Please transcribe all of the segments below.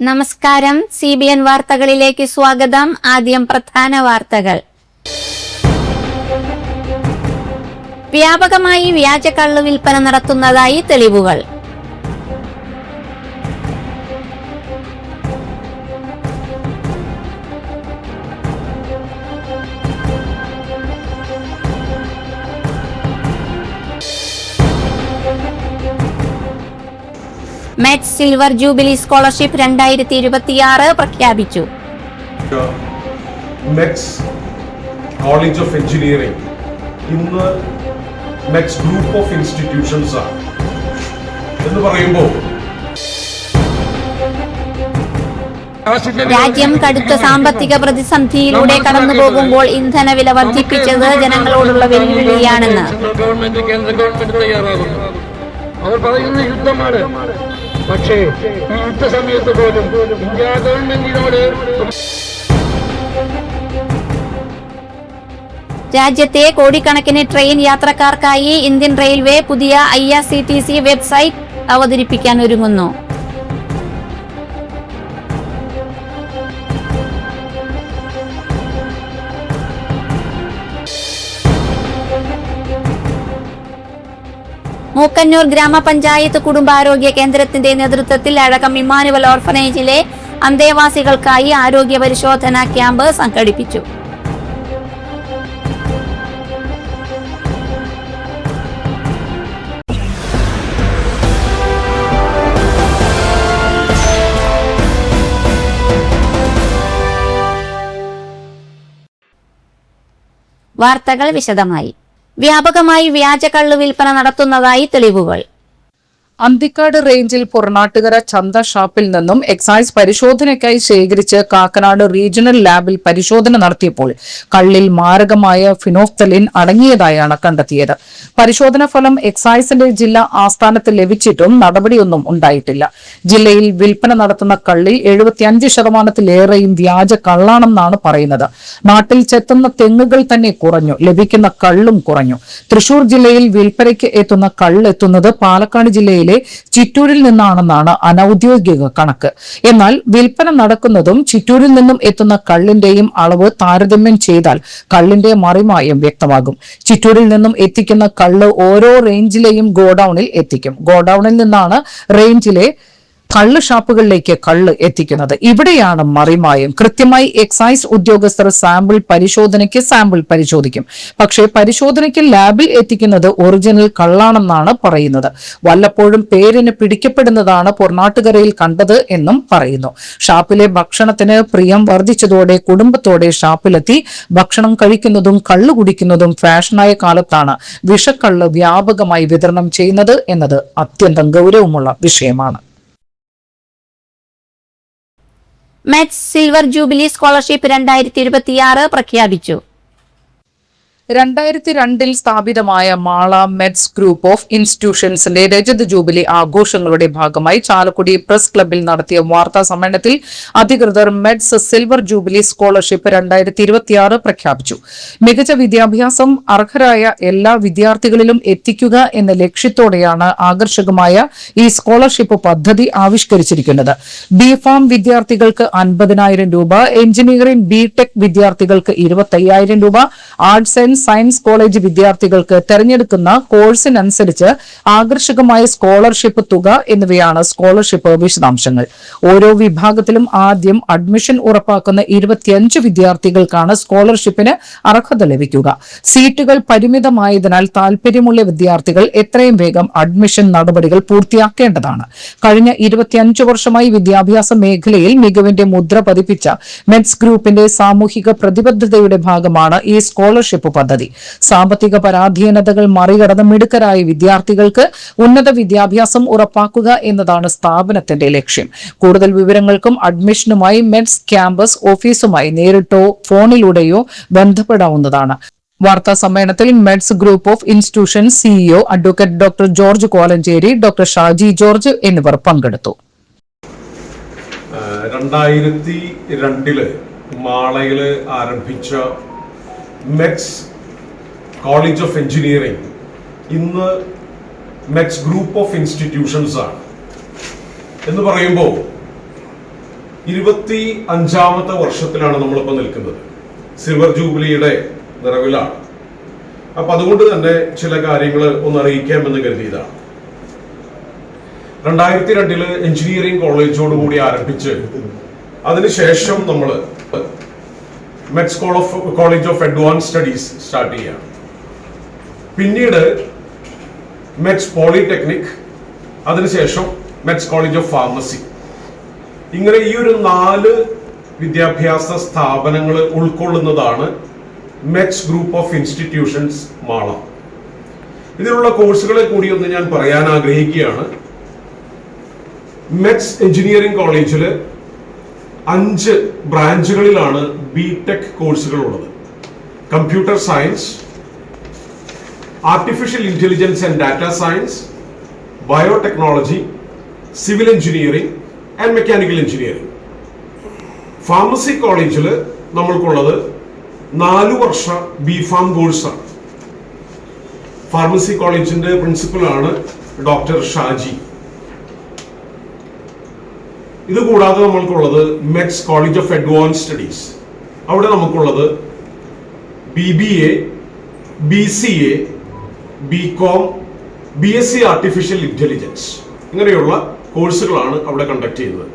നമസ്കാരം. CBN വാർത്തകളിലേക്ക് സ്വാഗതം. ആദ്യം പ്രധാന വാർത്തകൾ. വ്യാപകമായി വ്യാജ കള്ള് വിൽപ്പന നടത്തുന്നതായി തെളിവുകൾ. മെറ്റ്സ് സിൽവർ ജൂബിലി സ്കോളർഷിപ്പ് 2026 പ്രഖ്യാപിച്ചു. മെറ്റ്സ് കോളേജ് ഓഫ് എഞ്ചിനീയറിംഗ് ഇന്ന് മെറ്റ്സ് ഗ്രൂപ്പ് ഓഫ് ഇൻസ്റ്റിറ്റ്യൂഷൻസ് ആണ് എന്ന് പറയുമ്പോൾ രാജ്യം കടുത്ത സാമ്പത്തിക പ്രതിസന്ധിയിലൂടെ കടന്നുപോകുമ്പോൾ ഇന്ധനവില വർദ്ധിപ്പിച്ചത് ജനങ്ങളോടുള്ള വെല്ലുവിളിയാണെന്ന് അവർ പറയുന്ന യുദ്ധമാണ്. പക്ഷേ ഈ യുദ്ധസമയത്ത് പോലും ഇന്ത്യ ഗവൺമെന്റിനോട് രാജ്യത്തെ കോടിക്കണക്കിന് ട്രെയിൻ യാത്രക്കാർക്കായി ഇന്ത്യൻ റെയിൽവേ പുതിയ IRCTC വെബ്സൈറ്റ് അവതരിപ്പിക്കാൻ ഒരുങ്ങുന്നു. മൂക്കന്നൂർ ഗ്രാമപഞ്ചായത്ത് കുടുംബാരോഗ്യ കേന്ദ്രത്തിന്റെ നേതൃത്വത്തിൽ അഴകം ഇമ്മാനുവൽ ഓർഫനേജിലെ അന്തേവാസികൾക്കായി ആരോഗ്യ പരിശോധനാ ക്യാമ്പ് സംഘടിപ്പിച്ചു. വാർത്തകൾ വിശദമായി. വ്യാപകമായി വ്യാജ കള്ള് വിൽപ്പന നടത്തുന്നതായി തെളിവുകൾ. അന്തിക്കാട് റേഞ്ചിൽ പൊറനാട്ടുകര ചന്ത ഷാപ്പിൽ നിന്നും എക്സൈസ് പരിശോധനയ്ക്കായി ശേഖരിച്ച് കാക്കനാട് റീജിയണൽ ലാബിൽ പരിശോധന നടത്തിയപ്പോൾ കള്ളിൽ മാരകമായ ഫിനോഫ്തലിൻ അടങ്ങിയതായാണ് കണ്ടെത്തിയത്. പരിശോധനാ ഫലം എക്സൈസിന്റെ ജില്ലാ ആസ്ഥാനത്ത് ലഭിച്ചിട്ടും നടപടിയൊന്നും ഉണ്ടായിട്ടില്ല. ജില്ലയിൽ വിൽപ്പന നടത്തുന്ന കള്ളിൽ 75%-ലേറെയും വ്യാജ കള്ളാണെന്നാണ് പറയുന്നത്. നാട്ടിൽ ചെത്തുന്ന തെങ്ങുകൾ തന്നെ കുറഞ്ഞു, ലഭിക്കുന്ന കള്ളും കുറഞ്ഞു. തൃശൂർ ജില്ലയിൽ വിൽപ്പനയ്ക്ക് എത്തുന്ന കള്ളെത്തുന്നത് പാലക്കാട് ജില്ലയിൽ ചിറ്റൂരിൽ നിന്നാണെന്നാണ് അനൌദ്യോഗിക കണക്ക്. എന്നാൽ വിൽപ്പന നടക്കുന്നതും ചിറ്റൂരിൽ നിന്നും എത്തുന്ന കള്ളിന്റെയും അളവ് താരതമ്യം ചെയ്താൽ കള്ളിന്റെ മറിമായം വ്യക്തമാകും. ചിറ്റൂരിൽ നിന്നും എത്തിക്കുന്ന കള്ള് ഓരോ റേഞ്ചിലെയും ഗോഡൌണിൽ എത്തിക്കും. ഗോഡൌണിൽ നിന്നാണ് റേഞ്ചിലെ കള്ള് ഷാപ്പുകളിലേക്ക് കള്ള് എത്തിക്കുന്നത്. ഇവിടെയാണ് മറിമായം. കൃത്യമായി എക്സൈസ് ഉദ്യോഗസ്ഥർ സാമ്പിൾ പരിശോധിക്കും. പക്ഷേ പരിശോധനയ്ക്ക് ലാബിൽ എത്തിക്കുന്നത് ഒറിജിനൽ കള്ളാണെന്നാണ് പറയുന്നത്. വല്ലപ്പോഴും പേരിന് പിടിക്കപ്പെടുന്നതാണ് പൊറനാട്ടുകരയിൽ കണ്ടത് എന്നും പറയുന്നു. ഷാപ്പിലെ ഭക്ഷണത്തിന് പ്രിയം വർദ്ധിച്ചതോടെ കുടുംബത്തോടെ ഷാപ്പിലെത്തി ഭക്ഷണം കഴിക്കുന്നതും കള്ളു കുടിക്കുന്നതും ഫാഷനായ കാലത്താണ് വിഷക്കള്ള് വ്യാപകമായി വിതരണം ചെയ്യുന്നത് എന്നത് അത്യന്തം ഗൗരവമുള്ള വിഷയമാണ്. മെറ്റ്സ് സിൽവർ ജൂബിലി സ്കോളർഷിപ്പ് 2026 പ്രഖ്യാപിച്ചു. 2002 സ്ഥാപിതമായ മാള മെറ്റ്സ് ഗ്രൂപ്പ് ഓഫ് ഇൻസ്റ്റിറ്റ്യൂഷൻസിന്റെ രജത ജൂബിലി ആഘോഷങ്ങളുടെ ഭാഗമായി ചാലക്കുടി പ്രസ് ക്ലബിൽ നടത്തിയ വാർത്താ സമ്മേളനത്തിൽ അധികൃതർ മെറ്റ്സ് സിൽവർ ജൂബിലി സ്കോളർഷിപ്പ് 2026 പ്രഖ്യാപിച്ചു. മികച്ച വിദ്യാഭ്യാസം അർഹരായ എല്ലാ വിദ്യാർത്ഥികളിലും എത്തിക്കുക എന്ന ലക്ഷ്യത്തോടെയാണ് ആകർഷകമായ ഈ സ്കോളർഷിപ്പ് പദ്ധതി ആവിഷ്കരിച്ചിരിക്കുന്നത്. ബിഫാം വിദ്യാർത്ഥികൾക്ക് 50,000 രൂപ, എഞ്ചിനീയറിംഗ് ബിടെക് വിദ്യാർത്ഥികൾക്ക് 25,000 രൂപ, ആർട്സ് ആൻഡ് സയൻസ് കോളേജ് വിദ്യാർത്ഥികൾക്ക് തെരഞ്ഞെടുക്കുന്ന കോഴ്സിനനുസരിച്ച് ആകർഷകമായ സ്കോളർഷിപ്പ് തുക എന്നിവയാണ് സ്കോളർഷിപ്പ് വിശദാംശങ്ങൾ. ഓരോ വിഭാഗത്തിലും ആദ്യം അഡ്മിഷൻ ഉറപ്പാക്കുന്ന 25 വിദ്യാർത്ഥികൾക്കാണ് സ്കോളർഷിപ്പിന് അർഹത ലഭിക്കുക. സീറ്റുകൾ പരിമിതമായതിനാൽ താൽപര്യമുള്ള വിദ്യാർത്ഥികൾ എത്രയും വേഗം അഡ്മിഷൻ നടപടികൾ പൂർത്തിയാക്കേണ്ടതാണ്. കഴിഞ്ഞ 25 വർഷമായി വിദ്യാഭ്യാസ മേഖലയിൽ മികവിന്റെ മുദ്ര പതിപ്പിച്ച മെറ്റ്സ് ഗ്രൂപ്പിന്റെ സാമൂഹിക പ്രതിബദ്ധതയുടെ ഭാഗമാണ് ഈ സ്കോളർഷിപ്പ് പദ്ധതി. സാമ്പത്തിക പരാധീനതകൾ മറികടന്ന് മിടുക്കരായ വിദ്യാർത്ഥികൾക്ക് ഉന്നത വിദ്യാഭ്യാസം ഉറപ്പാക്കുക എന്നതാണ് സ്ഥാപനത്തിന്റെ ലക്ഷ്യം. കൂടുതൽ വിവരങ്ങൾക്കും അഡ്മിഷനുമായി മെറ്റ്സ് ക്യാമ്പസ് ഓഫീസുമായി നേരിട്ടോ ഫോണിലൂടെയോ ബന്ധപ്പെടാവുന്നതാണ്. വാർത്താ സമ്മേളനത്തിൽ midst group of institution CEO advocate doctor George Kolenchery, doctor Shaji George എന്നിവർ പങ്കെടുത്തു. 2002 മാളയില് ആരംഭിച്ച മെറ്റ്സ് കോളേജ് ഓഫ് എഞ്ചിനീയറിംഗ് ഇന്ന് മെറ്റ്സ് ഗ്രൂപ്പ് ഓഫ് ഇൻസ്റ്റിറ്റ്യൂഷൻസ് ആണ് എന്ന് പറയുമ്പോൾ 25ാമത്തെ വർഷത്തിലാണ് നമ്മളിപ്പോൾ നിൽക്കുന്നത്. സിൽവർ ജൂബിലിയുടെ നിറവിലാണ്. അപ്പൊ അതുകൊണ്ട് തന്നെ ചില കാര്യങ്ങൾ ഒന്ന് അറിയിക്കാമെന്ന് കരുതിയതാണ്. 2002 എഞ്ചിനീയറിംഗ് കോളേജോടുകൂടി ആരംഭിച്ച് അതിനുശേഷം നമ്മൾ midst college of advance studies start ചെയ്യാണ്. പിന്നീട് മെറ്റ്സ് പോളിടെക്നിക്, അതിനുശേഷം മെറ്റ്സ് കോളേജ് ഓഫ് ഫാർമസി. ഇങ്ങനെ ഈ ഒരു 4 വിദ്യാഭ്യാസ സ്ഥാപനങ്ങൾ ഉൾക്കൊള്ളുന്നതാണ് midst group of institutions Mala. ഇതിലുള്ള കോഴ്സുകളെ കൂടി ഒന്ന് ഞാൻ പറയാൻ ആഗ്രഹിക്കുകയാണ്. മെറ്റ്സ് എഞ്ചിനീയറിംഗ് കോളേജിൽ 5 ബ്രാഞ്ചുകളിലാണ് ബിടെക് കോഴ്സുകൾ ഉള്ളത്. Computer science, artificial intelligence and data science, biotechnology, civil engineering and mechanical engineering. Pharmacy കോളേജിൽ നമ്മൾക്കുള്ളത് 4 വർഷ ബിഫാം കോഴ്സാണ്. ഫാർമസി കോളേജിന്റെ പ്രിൻസിപ്പലാണ് ഡോക്ടർ ഷാജി. ഇതുകൂടാതെ നമ്മൾക്കുള്ളത് Mets college of advance studies. അവിടെ നമുക്കുള്ളത് BBA, BCA, BCom, BSc artificial intelligence ഇങ്ങനെയുള്ള കോഴ്സുകളാണ് അവിടെ കണ്ടക്ട് ചെയ്യുന്നത്.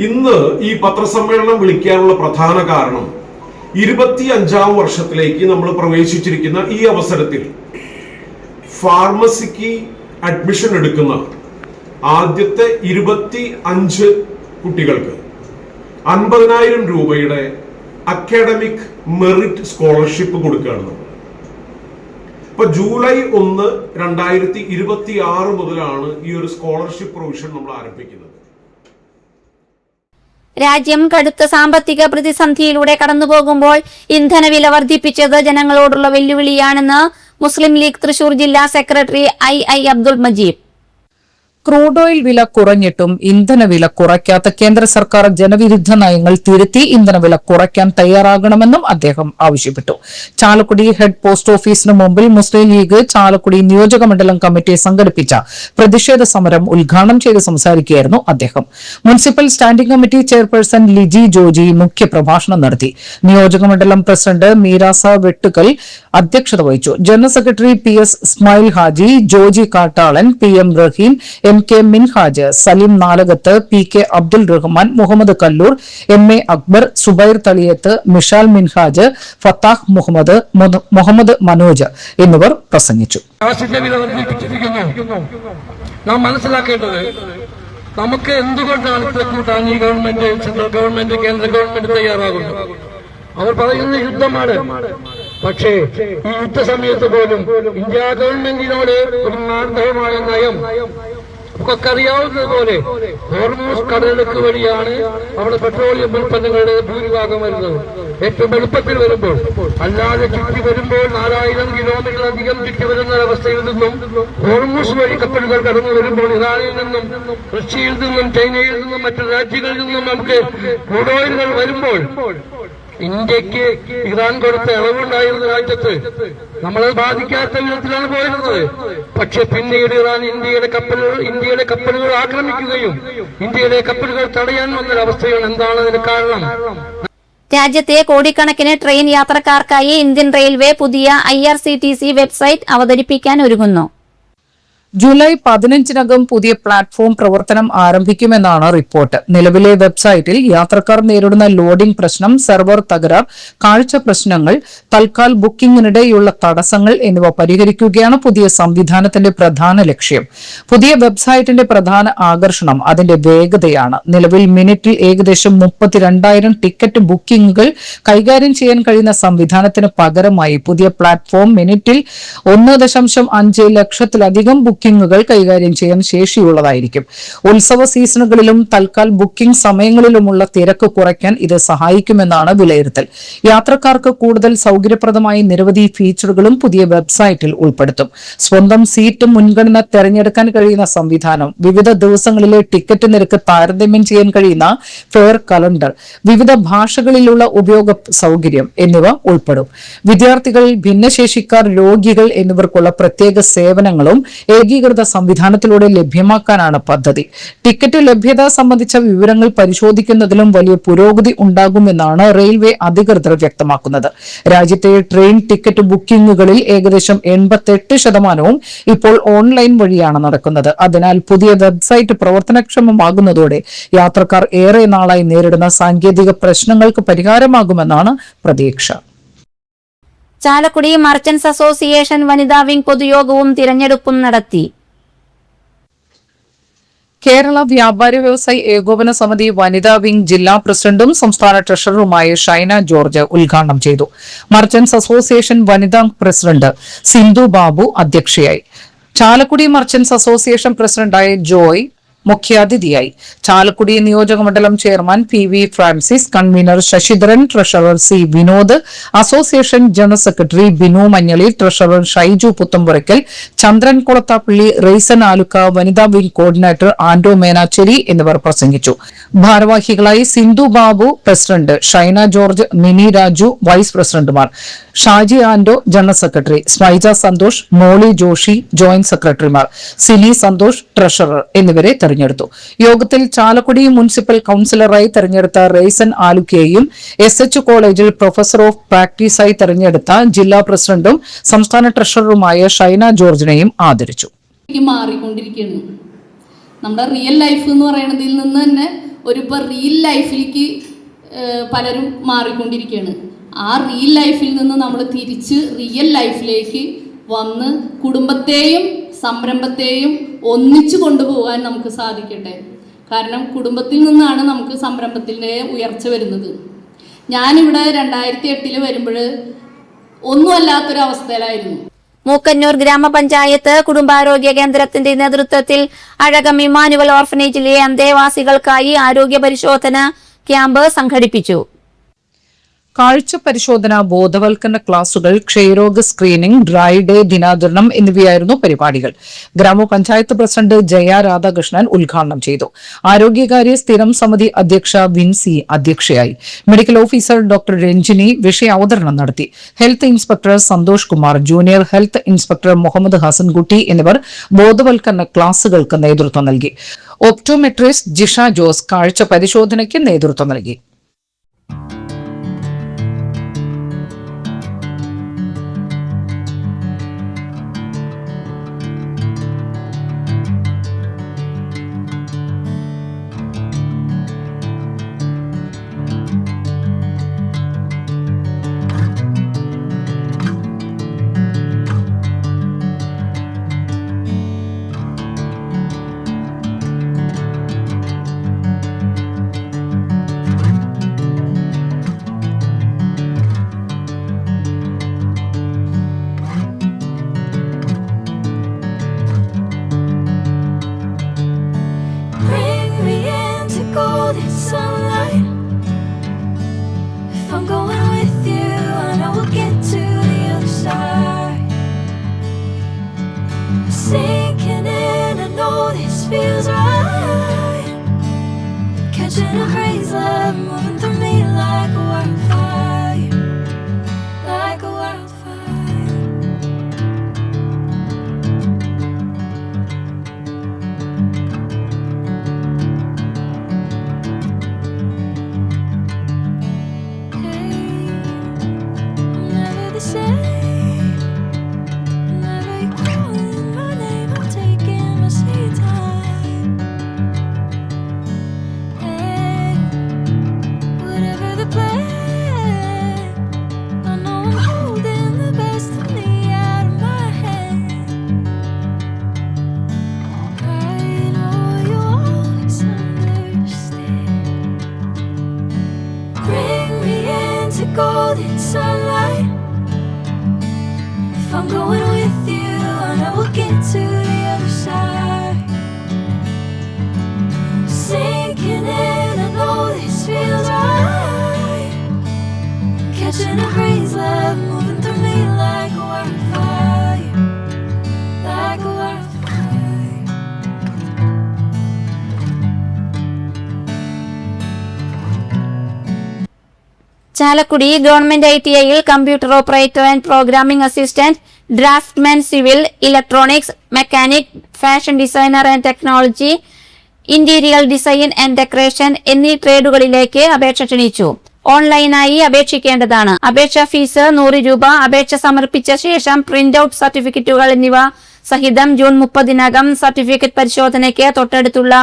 ഇന്ന് ഈ പത്രസമ്മേളനം വിളിക്കാനുള്ള പ്രധാന കാരണം 25ാം വർഷത്തിലേക്ക് നമ്മൾ പ്രവേശിച്ചിരിക്കുന്ന ഈ അവസരത്തിൽ ഫാർമസിക്ക് അഡ്മിഷൻ എടുക്കുന്ന ആദ്യത്തെ 25 കുട്ടികൾക്ക് 50,000 രൂപയുടെ അക്കാഡമിക് മെറിറ്റ് സ്കോളർഷിപ്പ് കൊടുക്കുകയാണ് നമ്മൾ. ഇപ്പൊ ജൂലൈ 1, 2026 മുതലാണ് ഈ ഒരു സ്കോളർഷിപ്പ് പ്രൊവിഷൻ നമ്മൾ ആരംഭിക്കുന്നത്. രാജ്യം കടുത്ത സാമ്പത്തിക പ്രതിസന്ധിയിലൂടെ കടന്നുപോകുമ്പോൾ ഇന്ധനവില വർദ്ധിപ്പിച്ചത് ജനങ്ങളോടുള്ള വെല്ലുവിളിയാണെന്ന് മുസ്ലിം ലീഗ് തൃശൂർ ജില്ലാ secretary I Abdul Majeed. Crude oil വില കുറഞ്ഞിട്ടും ഇന്ധനവില കുറയ്ക്കാത്ത കേന്ദ്ര സർക്കാർ ജനവിരുദ്ധ നയങ്ങൾ തിരുത്തി ഇന്ധനവില കുറയ്ക്കാൻ തയ്യാറാകണമെന്നും അദ്ദേഹം ആവശ്യപ്പെട്ടു. ചാലക്കുടി ഹെഡ് പോസ്റ്റ് ഓഫീസിന് മുമ്പിൽ മുസ്ലിം ലീഗ് ചാലക്കുടി നിയോജക മണ്ഡലം കമ്മിറ്റി സംഘടിപ്പിച്ച പ്രതിഷേധ സമരം ഉദ്ഘാടനം ചെയ്ത് സംസാരിക്കുകയായിരുന്നു അദ്ദേഹം. Municipal standing committee chairperson Liji Joji മുഖ്യപ്രഭാഷണം നടത്തി. നിയോജക മണ്ഡലം പ്രസിഡന്റ് മീരാസ വെട്ടുകൽ അധ്യക്ഷത വഹിച്ചു. General secretary PS Ismail Haji, Joji കാട്ടാളൻ, PM റഹീം, MK Minhaj, Saleem Nalakath, PK Abdul Rahman, Muhammad Kallur, MA Akbar, Zubair Thaliyath, Mishal Minhaj, Fattah Muhammad Manoj എന്നിവർ പ്രസംഗിച്ചു. നാം മനസ്സിലാക്കേണ്ടത് നമുക്ക് എന്തുകൊണ്ടാണ് ഇത്ര കൂട്ടാൻ ഈ ഗവൺമെന്റ്, സെൻട്രൽ ഗവൺമെന്റ്, കേന്ദ്ര ഗവൺമെന്റ് തയ്യാറാകുന്നത്. അവർ പറയുന്ന യുദ്ധമാണ്. പക്ഷേ ഈ യുദ്ധസമയത്ത് പോലും ഇന്ത്യ ഗവൺമെന്റിനോട് ഒരു മാർദ്ദവമായ നയം ഒക്കെ അറിയാവുന്നതുപോലെ ഹോർമൂസ് കടലിടുക്ക് വഴിയാണ് അവിടെ പെട്രോളിയം ഉൽപ്പന്നങ്ങളുടെ ഭൂരിഭാഗം വരുന്നത്. ഏറ്റവും എളുപ്പത്തിൽ വരുമ്പോൾ, അല്ലാതെ ചുറ്റി വരുമ്പോൾ 4000 കിലോമീറ്ററിലധികം ചുറ്റി വരുന്ന അവസ്ഥയിൽ നിന്നും ഹോർമൂസ് വഴി കപ്പലുകൾ കടന്നു വരുമ്പോൾ ഇറാനിൽ നിന്നും, റഷ്യയിൽ നിന്നും, ചൈനയിൽ നിന്നും, മറ്റു രാജ്യങ്ങളിൽ നിന്നും നമുക്ക് ക്രൂഡ് ഓയിലുകൾ വരുമ്പോൾ ഇന്ത്യക്ക് ഇറാൻ കൊടുത്ത ഇളവുണ്ടായിരുന്ന രാജ്യത്ത് നമ്മളെ ബാധിക്കാത്ത വിധത്തിലാണ് പോയിരുന്നത്. പക്ഷെ പിന്നീട് ഇറാൻ ഇന്ത്യയുടെ കപ്പലുകൾ ആക്രമിക്കുകയും ഇന്ത്യയുടെ കപ്പലുകൾ തടയാൻ വന്നൊരവസ്ഥയാണ്. എന്താണ് അതിന് കാരണം? രാജ്യത്തെ കോടിക്കണക്കിന് ട്രെയിൻ യാത്രക്കാർക്കായി ഇന്ത്യൻ റെയിൽവേ പുതിയ IRCTC വെബ്സൈറ്റ് അവതരിപ്പിക്കാൻ ഒരുങ്ങുന്നു. ജൂലൈ 15-നകം പുതിയ പ്ലാറ്റ്ഫോം പ്രവർത്തനം ആരംഭിക്കുമെന്നാണ് റിപ്പോർട്ട്. നിലവിലെ വെബ്സൈറ്റിൽ യാത്രക്കാർ നേരിടുന്ന ലോഡിംഗ് പ്രശ്നം, സെർവർ തകരാർ, കാഴ്ച പ്രശ്നങ്ങൾ, തൽക്കാൽ ബുക്കിംഗിനിടെയുള്ള തടസ്സങ്ങൾ എന്നിവ പരിഹരിക്കുകയാണ് പുതിയ സംവിധാനത്തിന്റെ പ്രധാന ലക്ഷ്യം. പുതിയ വെബ്സൈറ്റിന്റെ പ്രധാന ആകർഷണം അതിന്റെ വേഗതയാണ്. നിലവിൽ മിനിറ്റിൽ ഏകദേശം 32,000 ടിക്കറ്റ് ബുക്കിംഗുകൾ കൈകാര്യം ചെയ്യാൻ കഴിയുന്ന സംവിധാനത്തിന് പകരമായി പുതിയ പ്ലാറ്റ്ഫോം മിനിറ്റിൽ 1.5 ലക്ഷത്തിലധികം ബുക്കിംഗുകൾ കൈകാര്യം ചെയ്യാൻ ശേഷിയുള്ളതായിരിക്കും. ഉത്സവ സീസണുകളിലും തൽക്കാൽ ബുക്കിംഗ് സമയങ്ങളിലുമുള്ള തിരക്ക് കുറയ്ക്കാൻ ഇത് സഹായിക്കുമെന്നാണ് വിലയിരുത്തൽ. യാത്രക്കാർക്ക് കൂടുതൽ സൗകര്യപ്രദമായ നിരവധി ഫീച്ചറുകളും പുതിയ വെബ്സൈറ്റിൽ ഉൾപ്പെടുത്തും. സ്വന്തം സീറ്റ് മുൻഗണന തെരഞ്ഞെടുക്കാൻ കഴിയുന്ന സംവിധാനം, വിവിധ ദിവസങ്ങളിലെ ടിക്കറ്റ് നിരക്ക് താരതമ്യം ചെയ്യാൻ കഴിയുന്ന ഫെയർ കലണ്ടർ, വിവിധ ഭാഷകളിലുള്ള ഉപയോഗ സൗകര്യം എന്നിവ ഉൾപ്പെടും. വിദ്യാർത്ഥികൾ, ഭിന്നശേഷിക്കാർ, രോഗികൾ എന്നിവർക്കുള്ള പ്രത്യേക സേവനങ്ങളും ഏകീകൃത സംവിധാനത്തിലൂടെ ലഭ്യമാക്കാനാണ് പദ്ധതി. ടിക്കറ്റ് ലഭ്യത സംബന്ധിച്ച വിവരങ്ങൾ പരിശോധിക്കുന്നതിലും വലിയ പുരോഗതി ഉണ്ടാകുമെന്നാണ് റെയിൽവേ അധികൃതർ വ്യക്തമാക്കുന്നത്. രാജ്യത്തെ ട്രെയിൻ ടിക്കറ്റ് ബുക്കിംഗുകളിൽ ഏകദേശം 88% ഇപ്പോൾ ഓൺലൈൻ വഴിയാണ് നടക്കുന്നത്. അതിനാൽ പുതിയ വെബ്സൈറ്റ് പ്രവർത്തനക്ഷമമാകുന്നതോടെ യാത്രക്കാർ ഏറെ നാളായി നേരിടുന്ന സാങ്കേതിക പ്രശ്നങ്ങൾക്ക് പരിഹാരമാകുമെന്നാണ് പ്രതീക്ഷ. ചാലക്കുടി മർച്ചന്റ്സ് അസോസിയേഷൻ വനിതാ വിംഗ് പൊതുയോഗവും തിരഞ്ഞെടുപ്പും നടത്തി. കേരള വ്യാപാരി വ്യവസായി ഏകോപന സമിതി വനിതാ വിംഗ് ജില്ലാ പ്രസിഡന്റും സംസ്ഥാന ട്രഷററുമായ ഷൈന ജോർജ് ഉദ്ഘാടനം ചെയ്തു. മർച്ചന്റ്സ് അസോസിയേഷൻ വനിതാ പ്രസിഡന്റ് സിന്ധു ബാബു അധ്യക്ഷയായി. ചാലക്കുടി മർച്ചന്റ്സ് അസോസിയേഷൻ പ്രസിഡന്റായ ജോയ് മുഖ്യാതിഥിയായി. ചാലക്കുടി നിയോജകമണ്ഡലം chairman PV Francis, convener Sasidharan, treasurer C Vinod, association general secretary Binu Manjali, treasurer Shaiju Puthampurakkal, Chandran Kolathappally, Raison Alukka, വനിതാ വിംഗ് കോർഡിനേറ്റർ ആന്റോ മേനാച്ചേരി എന്നിവർ പ്രസംഗിച്ചു. ഭാരവാഹികളായി Sindhu Babu president, Shaina George, Mini Raju vice പ്രസിഡന്റുമാർ, Shaji Anto general secretary, Smaija Santhosh, Molly Joshi joint സെക്രട്ടറിമാർ, സിനി സന്തോഷ് ട്രഷറർ എന്നിവരെ തെരഞ്ഞെടുത്തു. യോഗത്തിൽ ചാലക്കുടി മുനിസിപ്പൽ കൌൺസിലറായി തെരഞ്ഞെടുത്ത റെയ്സൻ ആലുക്കയെയും SH കോളേജിൽ പ്രൊഫസർ ഓഫ് പ്രാക്ടീസായി തെരഞ്ഞെടുത്ത ജില്ലാ പ്രസിഡന്റും സംസ്ഥാന ട്രഷററുമായ ഷൈന ജോർജിനെയും ആദരിച്ചു. മാറിക്കൊണ്ടിരിക്കുകയാണ് നമ്മുടെ റിയൽ ലൈഫ് എന്ന് പറയുന്നതിൽ നിന്ന് തന്നെ ഇപ്പോൾ റിയൽ ലൈഫിലേക്ക് പലരും മാറിക്കൊണ്ടിരിക്കുകയാണ്. ആ റിയൽ ലൈഫിൽ നിന്ന് നമ്മൾ തിരിച്ച് റിയൽ ലൈഫിലേക്ക് വന്ന് കുടുംബത്തെയും സംരംഭത്തെയും ഒന്നിച്ചു കൊണ്ടുപോകാൻ നമുക്ക് സാധിക്കട്ടെ. കാരണം കുടുംബത്തിൽ നിന്നാണ് നമുക്ക് സംരംഭത്തിൻ്റെ ഉയർച്ച വരുന്നത്. ഞാനിവിടെ 2008 വരുമ്പോൾ ഒന്നുമല്ലാത്തൊരവസ്ഥയിലായിരുന്നു. മൂക്കന്നൂർ ഗ്രാമപഞ്ചായത്ത് കുടുംബാരോഗ്യ കേന്ദ്രത്തിന്റെ നേതൃത്വത്തിൽ അഴകം ഇമ്മാനുവൽ ഓർഫനേജിലെ അന്തേവാസികൾക്കായി ആരോഗ്യ പരിശോധന ക്യാമ്പ് സംഘടിപ്പിച്ചു. കാഴ്ച പരിശോധന, ബോധവൽക്കരണ ക്ലാസുകൾ, ക്ഷയരോഗ സ്ക്രീനിംഗ്, ഡ്രൈ ഡേ ദിനാചരണം എന്നിവയായിരുന്നു പരിപാടികൾ. ഗ്രാമപഞ്ചായത്ത് പ്രസിഡന്റ് ജയ രാധാകൃഷ്ണൻ ഉദ്ഘാടനം ചെയ്തു. ആരോഗ്യകാര്യ സ്ഥിരം സമിതി അധ്യക്ഷ വിൻസി അധ്യക്ഷയായി. മെഡിക്കൽ ഓഫീസർ ഡോക്ടർ രഞ്ജിനി വിഷയാവതരണം നടത്തി. Health inspector Santhosh Kumar, junior health inspector Muhammad Hasankutty എന്നിവർ ബോധവൽക്കരണ ക്ലാസുകൾക്ക് നേതൃത്വം നൽകി. ഒപ്റ്റോമെട്രിസ്റ്റ് ജിഷ ജോസ് കാഴ്ച പരിശോധനയ്ക്ക് നേതൃത്വം നൽകി. ചാലക്കുടി ഗവൺമെന്റ് ITIയിൽ computer operator and programming assistant, draftman civil, electronics, mechanic, fashion designer and technology, interior design and decoration എന്നീ ട്രേഡുകളിലേക്ക് അപേക്ഷ ക്ഷണിച്ചു. ഓൺലൈനായി അപേക്ഷിക്കേണ്ടതാണ്. അപേക്ഷാ ഫീസ് 100 രൂപ. അപേക്ഷ സമർപ്പിച്ച ശേഷം പ്രിന്റ് ഔട്ട് സർട്ടിഫിക്കറ്റുകൾ എന്നിവ സഹിതം ജൂൺ 30-നകം സർട്ടിഫിക്കറ്റ് പരിശോധനയ്ക്ക് തൊട്ടടുത്തുള്ള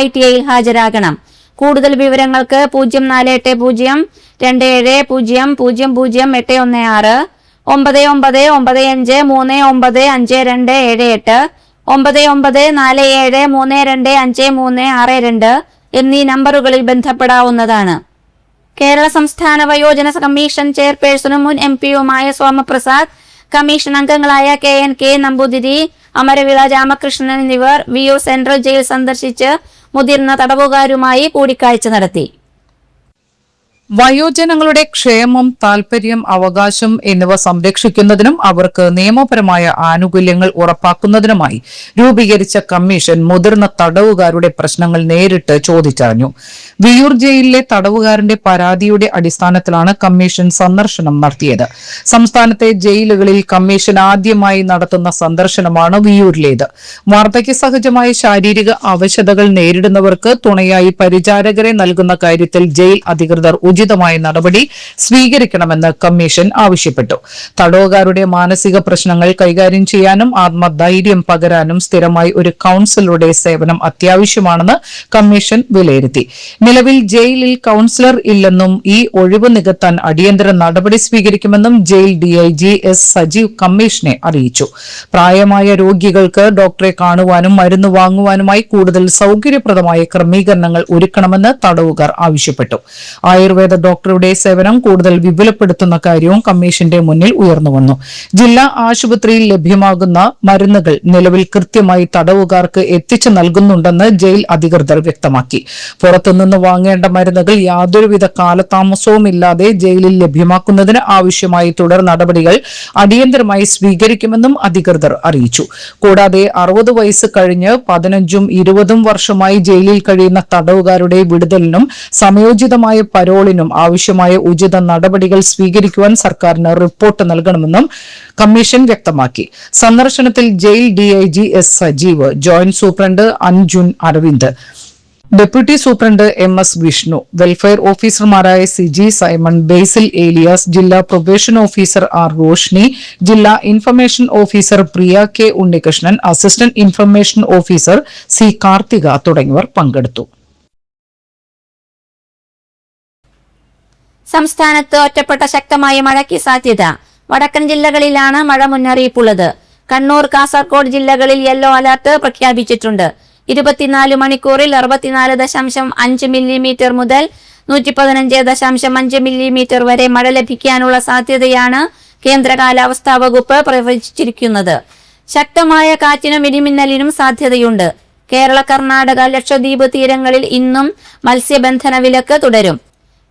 ITIയിൽ ഹാജരാകണം. കൂടുതൽ വിവരങ്ങൾക്ക് 0480 27000816 9995395278 9947325362 എന്നീ നമ്പറുകളിൽ ബന്ധപ്പെടാവുന്നതാണ്. കേരള സംസ്ഥാന വയോജന കമ്മീഷൻ ചെയർപേഴ്സണും മുൻ MP-യുമായ സോമപ്രസാദ്, കമ്മീഷൻ അംഗങ്ങളായ KNK നമ്പൂതിരി, അമരവിള രാമകൃഷ്ണൻ എന്നിവർ വിയൂർ സെൻട്രൽ ജയിൽ സന്ദർശിച്ച് മുതിർന്ന തടവുകാരുമായി കൂടിക്കാഴ്ച നടത്തി. വയോജനങ്ങളുടെ ക്ഷേമം, താൽപര്യം, അവകാശം എന്നിവ സംരക്ഷിക്കുന്നതിനും അവർക്ക് നിയമപരമായ ആനുകൂല്യങ്ങൾ ഉറപ്പാക്കുന്നതിനുമായി രൂപീകരിച്ച കമ്മീഷൻ മുതിർന്ന തടവുകാരുടെ പ്രശ്നങ്ങൾ നേരിട്ട് ചോദിച്ചറിഞ്ഞു. വിയൂർ ജയിലിലെ തടവുകാരന്റെ പരാതിയുടെ അടിസ്ഥാനത്തിലാണ് കമ്മീഷൻ സന്ദർശനം നടത്തിയത്. സംസ്ഥാനത്തെ ജയിലുകളിൽ കമ്മീഷൻ ആദ്യമായി നടത്തുന്ന സന്ദർശനമാണ് വിയൂരിലേത്. വാർദ്ധക്യ സഹജമായ ശാരീരിക അവശതകൾ നേരിടുന്നവർക്ക് തുണയായി പരിചാരകരെ നൽകുന്ന കാര്യത്തിൽ ജയിൽ അധികൃതർ ഉചിതമായ നടപടി സ്വീകരിക്കണമെന്ന് കമ്മീഷൻ ആവശ്യപ്പെട്ടു. തടവുകാരുടെ മാനസിക പ്രശ്നങ്ങൾ കൈകാര്യം ചെയ്യാനും ആത്മധൈര്യം പകരാനും സ്ഥിരമായി ഒരു കൌൺസിലറുടെ സേവനം അത്യാവശ്യമാണെന്ന് കമ്മീഷൻ വിലയിരുത്തി. നിലവിൽ ജയിലിൽ കൌൺസിലർ ഇല്ലെന്നും ഈ ഒഴിവ് നികത്താൻ അടിയന്തര നടപടി സ്വീകരിക്കുമെന്നും ജയിൽ DIG S. സജീവ് കമ്മീഷനെ അറിയിച്ചു. പ്രായമായ രോഗികൾക്ക് ഡോക്ടറെ കാണുവാനും മരുന്ന് വാങ്ങുവാനുമായി കൂടുതൽ സൌകര്യപ്രദമായ ക്രമീകരണങ്ങൾ ഒരുക്കണമെന്ന് തടവുകാർ ആവശ്യപ്പെട്ടു. ആയുർവേദ ഡോക്ടറുടെ സേവനം കൂടുതൽ വിപുലപ്പെടുത്തുന്ന കാര്യവും കമ്മീഷന്റെ മുന്നിൽ ഉയർന്നുവന്നു. ജില്ലാ ആശുപത്രിയിൽ ലഭ്യമാകുന്ന മരുന്നുകൾ നിലവിൽ കൃത്യമായി തടവുകാർക്ക് എത്തിച്ചു നൽകുന്നുണ്ടെന്ന് ജയിൽ അധികൃതർ വ്യക്തമാക്കി. പുറത്തുനിന്ന് വാങ്ങേണ്ട മരുന്നുകൾ യാതൊരുവിധ കാലതാമസവും ഇല്ലാതെ ജയിലിൽ ലഭ്യമാക്കുന്നതിന് ആവശ്യമായ തുടർ നടപടികൾ അടിയന്തരമായി സ്വീകരിക്കുമെന്നും അധികൃതർ അറിയിച്ചു. കൂടാതെ 60 വയസ്സ് കഴിഞ്ഞ് 15ഉം 20ഉം വർഷമായി ജയിലിൽ കഴിയുന്ന തടവുകാരുടെ വിടുതലിനും സമയോചിതമായ പരോളിനും ആവശ്യമായ ഉചിത നടപടികൾ സ്വീകരിക്കുവാൻ സർക്കാരിന് റിപ്പോർട്ട് നൽകണമെന്നും കമ്മീഷൻ വ്യക്തമാക്കി. സന്ദർശനത്തിൽ jail DIG S. Sajeev, joint superintendent Anjun Aravind, deputy superintendent MS. Vishnu, welfare ഓഫീസർമാരായ CG സൈമൺ, ബേസിൽ ഏലിയാസ്, ജില്ലാ പ്രൊബേഷൻ ഓഫീസർ R. റോഷ്നി, ജില്ലാ information officer Priya K. Unnikrishnan, assistant information officer C. Karthika തുടങ്ങിയവർ പങ്കെടുത്തു. സംസ്ഥാനത്ത് ഒറ്റപ്പെട്ട ശക്തമായ മഴയ്ക്ക് സാധ്യത. വടക്കൻ ജില്ലകളിലാണ് മഴ മുന്നറിയിപ്പുള്ളത്. കണ്ണൂർ, കാസർഗോഡ് ജില്ലകളിൽ യെല്ലോ അലർട്ട് പ്രഖ്യാപിച്ചിട്ടുണ്ട്. 24 മണിക്കൂറിൽ 64.5 മില്ലിമീറ്റർ മുതൽ 115.5 മില്ലിമീറ്റർ വരെ മഴ ലഭിക്കാനുള്ള സാധ്യതയാണ് കേന്ദ്ര കാലാവസ്ഥാ വകുപ്പ് പ്രവചിച്ചിരിക്കുന്നത്. ശക്തമായ കാറ്റിനും ഇടിമിന്നലിനും സാധ്യതയുണ്ട്. കേരള, കർണാടക, ലക്ഷദ്വീപ് തീരങ്ങളിൽ ഇന്നും മത്സ്യബന്ധന വിലക്ക് തുടരും.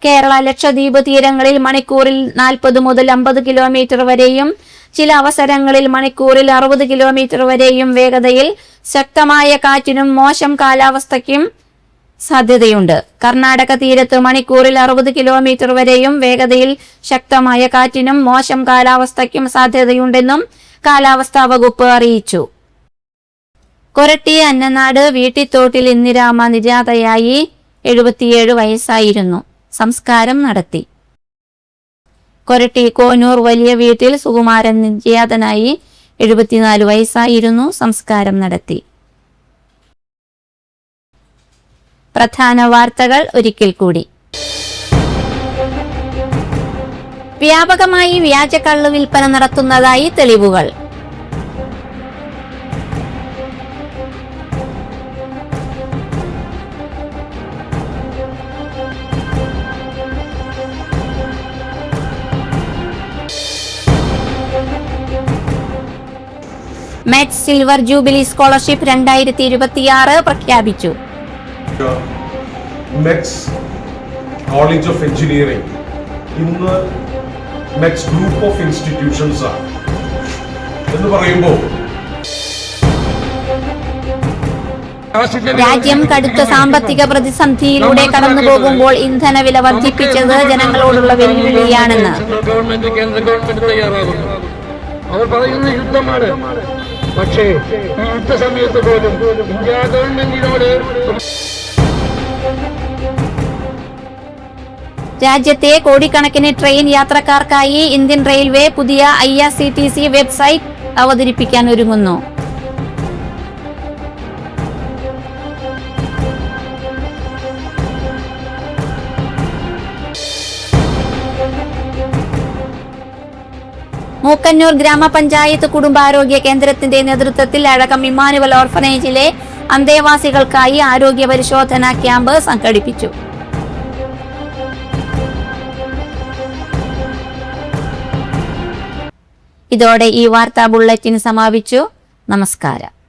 കേരള, ലക്ഷദ്വീപ് തീരങ്ങളിൽ മണിക്കൂറിൽ 40 മുതൽ 50 കിലോമീറ്റർ വരെയും ചില അവസരങ്ങളിൽ മണിക്കൂറിൽ 60 കിലോമീറ്റർ വരെയും വേഗതയിൽ ശക്തമായ കാറ്റിനും മോശം കാലാവസ്ഥയ്ക്കും സാധ്യതയുണ്ട്. കർണാടക തീരത്ത് മണിക്കൂറിൽ 60 കിലോമീറ്റർ വരെയും വേഗതയിൽ ശക്തമായ കാറ്റിനും മോശം കാലാവസ്ഥയ്ക്കും സാധ്യതയുണ്ടെന്നും കാലാവസ്ഥാ വകുപ്പ് അറിയിച്ചു. കൊരട്ടി അന്നനാട് വീട്ടിത്തോട്ടിൽ ഇന്ദിരാമ നിര്യാതയായി. 77 വയസ്സായിരുന്നു. സംസ്കാരം നടത്തി. കൊരട്ടി കോനൂർ വലിയ വീട്ടിൽ സുകുമാരൻ നിര്യാതനായി. 74 വയസ്സായിരുന്നു. സംസ്കാരം നടത്തി. പ്രധാന വാർത്തകൾ ഒരിക്കൽ കൂടി. വ്യാപകമായി വ്യാജ കള്ള് വിൽപ്പന നടത്തുന്നതായി തെളിവുകൾ. മെറ്റ് സിൽവർ ജൂബിലി സ്കോളർഷിപ്പ് 2026 പ്രഖ്യാപിച്ചു. മെറ്റ്സ് കോളേജ് ഓഫ് എഞ്ചിനീയറിംഗ് ഇന്ന് മെറ്റ്സ് ഗ്രൂപ്പ് ഓഫ് ഇൻസ്റ്റിറ്റ്യൂഷൻസ് ആണ് എന്ന് പറയുമ്പോൾ രാജ്യം കടുത്ത സാമ്പത്തിക പ്രതിസന്ധിയിലൂടെ കടന്നുപോകുമ്പോൾ ഇന്ധനവില വർദ്ധിപ്പിച്ചത് ജനങ്ങളോടുള്ള വെല്ലുവിളിയാണെന്ന് ഗവൺമെന്റ് കേന്ദ്ര ഗവൺമെന്റ് തയ്യാറാകുന്നു. അവർ പറയുന്ന യുദ്ധമാണ്. പക്ഷേ ഈ യുദ്ധസമയത്ത് പോലും ഇന്ത്യ ഗവൺമെന്റിനോട് രാജ്യത്തെ കോടിക്കണക്കിന് ട്രെയിൻ യാത്രക്കാർക്കായി ഇന്ത്യൻ റെയിൽവേ പുതിയ IRCTC വെബ്സൈറ്റ് അവതരിപ്പിക്കാൻ ഒരുങ്ങുന്നു. മൂക്കന്നൂർ ഗ്രാമപഞ്ചായത്ത് കുടുംബാരോഗ്യ കേന്ദ്രത്തിന്റെ നേതൃത്വത്തിൽ അഴകം ഇമ്മാനുവൽ ഓർഫനേജിലെ അന്തേവാസികൾക്കായി ആരോഗ്യ പരിശോധനാ ക്യാമ്പ് സംഘടിപ്പിച്ചു. ഇതോടെ ഈ വാർത്താ ബുള്ളറ്റിൻ സമാപിച്ചു. നമസ്കാരം.